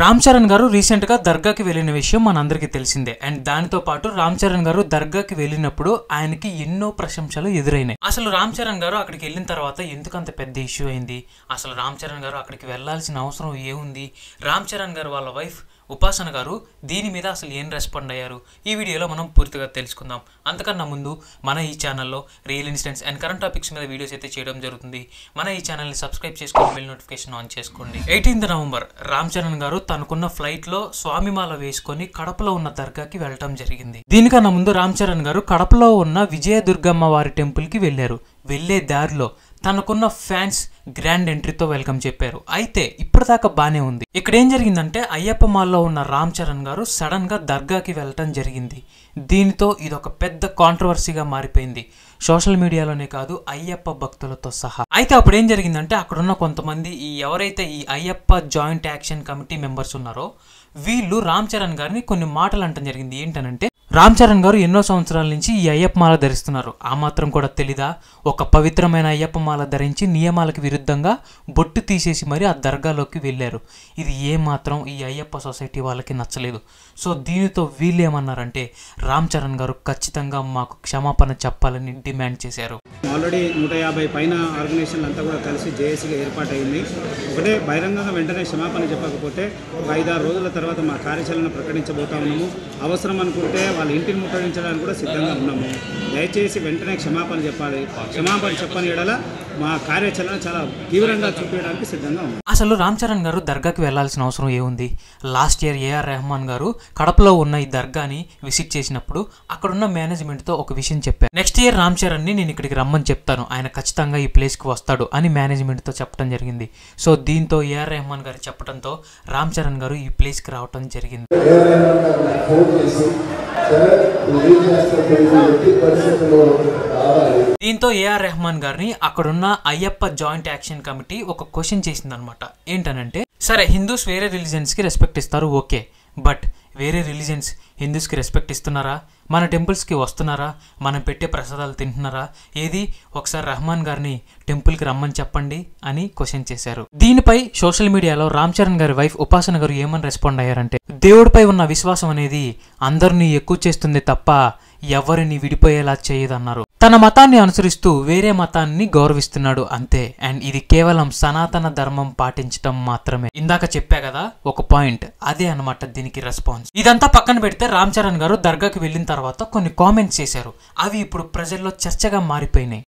రామ్ చరణ్ గారు రీసెంట్ గా దర్గాకి వెళ్ళిన విషయం మనందరికీ తెలిసిందే. అండ్ దానితో పాటు రామ్ చరణ్ గారు దర్గాకి వెళ్ళినప్పుడు ఆయనకి ఎన్నో ప్రశంసలు ఎదురైనాయి. అసలు రామ్ చరణ్ గారు అక్కడికి వెళ్ళిన తర్వాత ఎందుకంత పెద్ద ఇష్యూ అయింది, అసలు రామ్ చరణ్ గారు అక్కడికి వెళ్లాల్సిన అవసరం ఏముంది, రామ్ చరణ్ గారు వాళ్ళ వైఫ్ ఉపాసన గారు దీని మీద అసలు ఏం రెస్పాండ్ అయ్యారు, ఈ వీడియోలో మనం పూర్తిగా తెలుసుకుందాం. అంతకన్నా ముందు మన ఈ ఛానల్లో real incidents and current topics మీద వీడియోస్ అయితే చేయడం జరుగుతుంది. మన ఈ ఛానల్ని సబ్స్క్రైబ్ చేసుకొని బెల్ నోటిఫికేషన్ ఆన్ చేసుకోండి. 18th నవంబర్ రామ్ చరణ్ గారు తనకున్న ఫ్లైట్లో స్వామిమాల వేసుకొని కడపలో ఉన్న దర్గాకి వెళ్ళటం జరిగింది. దీనికన్నా ముందు రామ్ చరణ్ గారు కడపలో ఉన్న విజయదుర్గమ్మ వారి టెంపుల్కి వెళ్ళారు. వెళ్లే దారిలో తనకున్న ఫ్యాన్స్ గ్రాండ్ ఎంట్రీతో వెల్కమ్ చెప్పారు. అయితే ఇప్పటిదాకా బానే ఉంది. ఇక్కడ ఏం జరిగిందంటే అయ్యప్ప మాల్లో ఉన్న రామ్ చరణ్ గారు సడన్ గా దర్గాకి వెళ్ళటం జరిగింది. దీనితో ఇదొక పెద్ద కాంట్రవర్సీగా మారిపోయింది, సోషల్ మీడియాలోనే కాదు అయ్యప్ప భక్తులతో సహా. అయితే అప్పుడు ఏం జరిగిందంటే అక్కడున్న కొంతమంది ఎవరైతే ఈ Ayyappa joint action committee members ఉన్నారో వీళ్ళు రామ్ చరణ్ గారిని కొన్ని మాటలు అంటం జరిగింది. ఏంటనంటే, రామ్ చరణ్ గారు ఎన్నో సంవత్సరాల నుంచి ఈ అయ్యప్ప మాల ధరిస్తున్నారు, ఆ మాత్రం కూడా తెలీదా? ఒక పవిత్రమైన అయ్యప్ప మాల ధరించి నియమాలకు విరుద్ధంగా బొట్టు తీసేసి మరి ఆ దర్గాలోకి వెళ్ళారు. ఇది ఏమాత్రం ఈ అయ్యప్ప సొసైటీ వాళ్ళకి నచ్చలేదు. సో దీనితో వీళ్ళు ఏమన్నారంటే, రామ్ చరణ్ గారు ఖచ్చితంగా మాకు క్షమాపణ చెప్పాలని డిమాండ్ చేశారు. ఆల్రెడీ 150 పైన ఆర్గనైజేషన్లు అంతా కూడా కలిసి జేఏసీగా ఏర్పాటైంది. ఒకటే బహిరంగంగా వెంటనే క్షమాపణ చెప్పకపోతే ఒక 5-6 రోజుల తర్వాత మా కార్యాచరణ ప్రకటించబోతా ఉన్నాము. అవసరం అనుకుంటే వాళ్ళ ఇంటిని ముట్టడించడానికి కూడా సిద్ధంగా ఉన్నాము. దయచేసి వెంటనే క్షమాపణ చెప్పాలి. క్షమాపణ చెప్పని ఎడల మా కార్యాచరణ చాలా తీవ్రంగా చూపించడానికి సిద్ధంగా ఉంది. అసలు రామ్ చరణ్ గారు దర్గాకి వెళ్లాల్సిన అవసరం ఏముంది? లాస్ట్ ఇయర్ ఏఆర్ రెహమాన్ గారు కడపలో ఉన్న ఈ దర్గాని విజిట్ చేసినప్పుడు అక్కడున్న మేనేజ్మెంట్ తో ఒక విషయం చెప్పారు. నెక్స్ట్ ఇయర్ రామ్ చరణ్ ని నేను ఇక్కడికి రమ్మని చెప్తాను, ఆయన ఖచ్చితంగా ఈ ప్లేస్ కి వస్తాడు అని మేనేజ్మెంట్ తో చెప్పడం జరిగింది. సో దీంతో ఏఆర్ రెహమాన్ గారు చెప్పడంతో రామ్ చరణ్ గారు ఈ ప్లేస్ కి రావడం జరిగింది. దీంతో ఏఆర్ రెహమాన్ గారిని అక్కడున్న అయ్యప్ప జాయింట్ యాక్షన్ కమిటీ ఒక క్వశ్చన్ చేసింది అనమాట. ఏంటనంటే, సరే హిందూస్ వేరే రిలీజియన్స్ కి రెస్పెక్ట్ ఇస్తారు, ఓకే, బట్ వేరే రిలీజియన్స్ హిందూస్ కి రెస్పెక్ట్ ఇస్తున్నారా? మన టెంపుల్స్ కి వస్తున్నారా? మనం పెట్టే ప్రసాదాలు తింటున్నారా? ఏది ఒకసారి రెహమాన్ గారిని టెంపుల్ కి రమ్మని చెప్పండి అని క్వశ్చన్ చేశారు. దీనిపై సోషల్ మీడియాలో రామ్ చరణ్ గారి వైఫ్ ఉపాసన గారు ఏమని రెస్పాండ్ అయ్యారంటే, దేవుడిపై ఉన్న విశ్వాసం అనేది అందరినీ ఎక్కువ చేస్తుంది తప్ప ఎవరిని విడిపోయేలా చేయదన్నారు. తన మతాన్ని అనుసరిస్తూ వేరే మతాన్ని గౌరవిస్తున్నాడు అంతే. అండ్ ఇది కేవలం సనాతన ధర్మం పాటించడం మాత్రమే. ఇందాక చెప్పా కదా ఒక పాయింట్, అదే అనమాట దీనికి రెస్పాన్స్. ఇదంతా పక్కన పెడితే రామ్ చరణ్ గారు దర్గాకి వెళ్ళిన తర్వాత కొన్ని కామెంట్స్ చేశారు. అవి ఇప్పుడు ప్రజల్లో చర్చగా మారిపోయినాయి.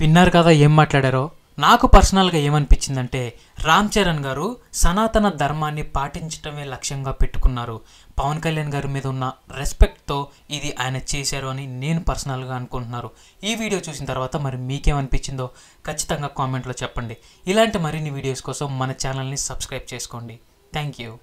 విన్నారు కదా ఏం మాట్లాడారో? నాకు పర్సనల్గా ఏమనిపించిందంటే, రామ్ చరణ్ గారు సనాతన ధర్మాన్ని పాటించటమే లక్ష్యంగా పెట్టుకున్నారు. పవన్ కళ్యాణ్ గారి మీద ఉన్న రెస్పెక్ట్తో ఇది ఆయన చేశారు అని నేను పర్సనల్గా అనుకుంటున్నారు. ఈ వీడియో చూసిన తర్వాత మరి మీకేమనిపించిందో ఖచ్చితంగా కామెంట్లో చెప్పండి. ఇలాంటి మరిన్ని వీడియోస్ కోసం మన ఛానల్ని సబ్స్క్రైబ్ చేసుకోండి. Thank you.